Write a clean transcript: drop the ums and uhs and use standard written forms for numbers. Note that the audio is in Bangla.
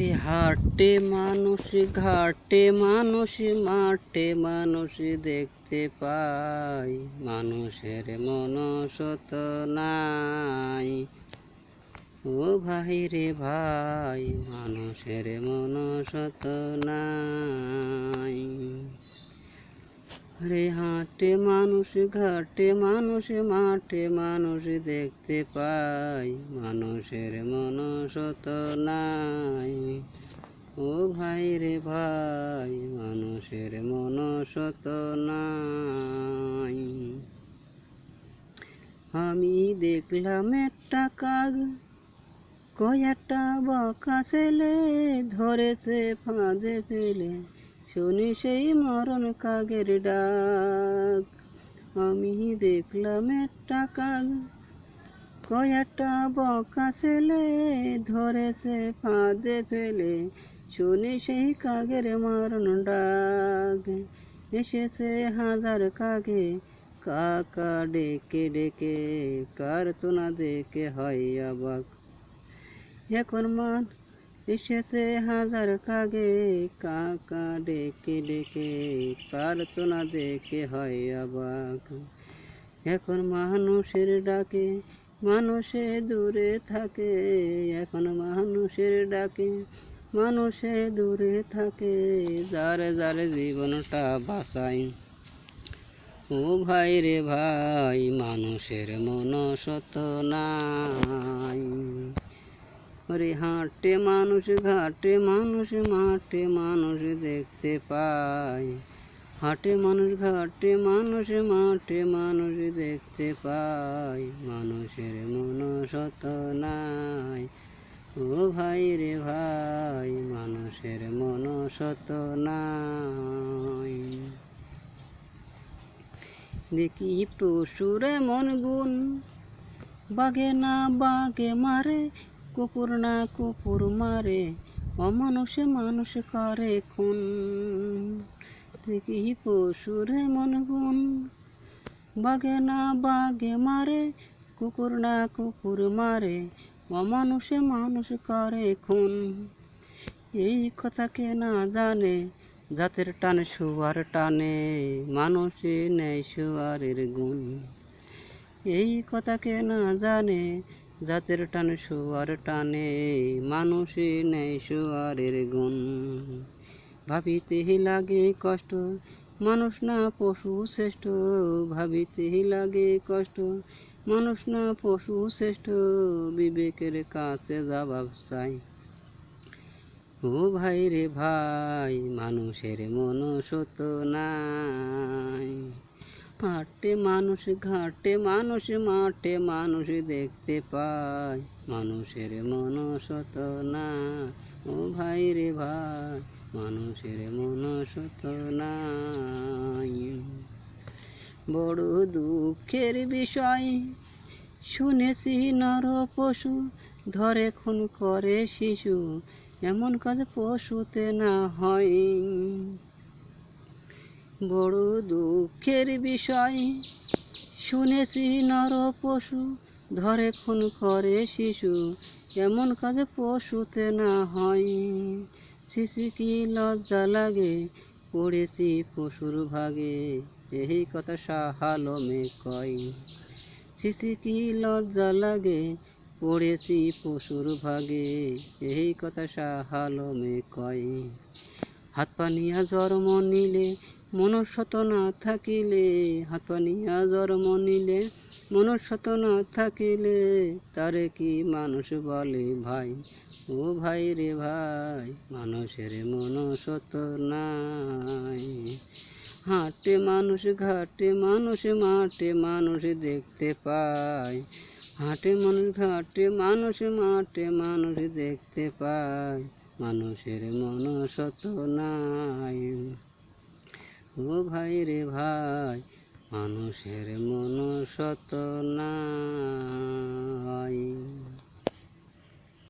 রে হাটে মানুষ ঘাটে মানুষ মাঠে মানুষ দেখতে পাই, মানুষের মনসত নাই। ও ভাই রে ভাই, মানুষের মনসত নাই। রে হাটে মানুষ ঘাটে মানুষ মাঠে মানুষ দেখতে পাই, মানুষের মনসত নাই। ও ভাই রে ভাই, মানুষের মনসত নাই। আমি দেখলাম একটা কাক, কয়েকটা বকা ছেলে ধরেছে ফাঁদে ফেলে, শুনি সেই মরণ কাকের ডাক। আমি দেখলাম একটা কাক, কয়েকটা বকা ছেলে ধরেছে ফাঁদে ফেলে, শুনি সেই কাকের মরণ ডাক। এসেছে হাজার কাকে কাকা ডেকে ডেকে, প্রার্থনা দেখে হয় অবাক। এখন মান এসেছে হাজার কাকে কাকা ডেকে ডেকে, প্রার্থনা দেখে হয় অবাক। এখন মানুষের ডাকে মানুষে দূরে থাকে, এখন মানুষের ডাকে মানুষে দূরে থাকে, যারে যারে জীবনটা বাঁচায়। ও ভাই রে ভাই, মানুষের মনসত নাই। ওরে হাটে মানুষ ঘাটে মানুষ মাঠে মানুষ দেখতে পাই, হাটে মানুষ ঘাটে মানুষ মাঠে মানুষ দেখতে পাই, মানুষের মনসত নাই। ও ভাই রে ভাই, মানুষের মনসত নাই। দেখি পশুর এমন গুণ, বাঘে না বাঘে মারে, কুকুর না কুকুর মারে, অমানুষে মানুষ করে খুন। দেখি পশুর এমন গুণ, বাঘে না বাঘে মারে, কুকুর না কুকুর মারে, অমানুষে মানুষ করে খুন। এই কথা কে না জানে, জাতের টানে শুয়ার টানে, মানুষে নেই শুয়ারের গুণ। এই কথা কে না জানে, জাতের টানে শুয়ার টানে, মানুষে নেই শুয়ারের গুণ। ভাবিতে লাগে কষ্ট, মানুষ না পশু শ্রেষ্ঠ, ভাবিতে লাগে কষ্ট, মানুষ না পশু শ্রেষ্ঠ, বিবেকের কাছে জবাব চাই। ও ভাই রে ভাই, মানুষের মনসত নাই। হাটে মানুষ ঘাটে মানুষ মাঠে মানুষ দেখতে পাই, মানুষের মনসত নাই। ও ভাই রে ভাই, মানুষের মনসত নাই। বড় দুঃখের বিষয় শুনেছি, নর পশু ধরে খুন করে শিশু, এমন কাজ পশুতে না হয়। বড় দুঃখের বিষয় শুনেছি, নর পশু ধরে খুন করে শিশু, এমন কাজ পশুতে না হয়। শিশু কি লজ্জা লাগে, পড়েছি পশুর ভাগে, এই কথা শাহ আলমে কয়। শিশু কি লজ্জা লাগে, পড়েছি পশুর ভাগে, এই কথা শাহ আলমে কয়। হাত পানিয়া জন্ম নিলে মনুষ্যত না থাকিলে, হাত পানিয়া জন্ম নিলে মনুষ্যত না থাকিলে, তারে কি মানুষ বলে ভাই। ও ভাই রে ভাই, মানুষের মনসত নাই। হাটে মানুষ ঘাটে মানুষ মাঠে মানুষ দেখতে পাই, হাটে মানুষ ঘাটে মানুষ মাঠে মানুষ দেখতে পাই, মানুষের মনসত নাই। ও ভাই রে ভাই, মানুষের মনসত নাই।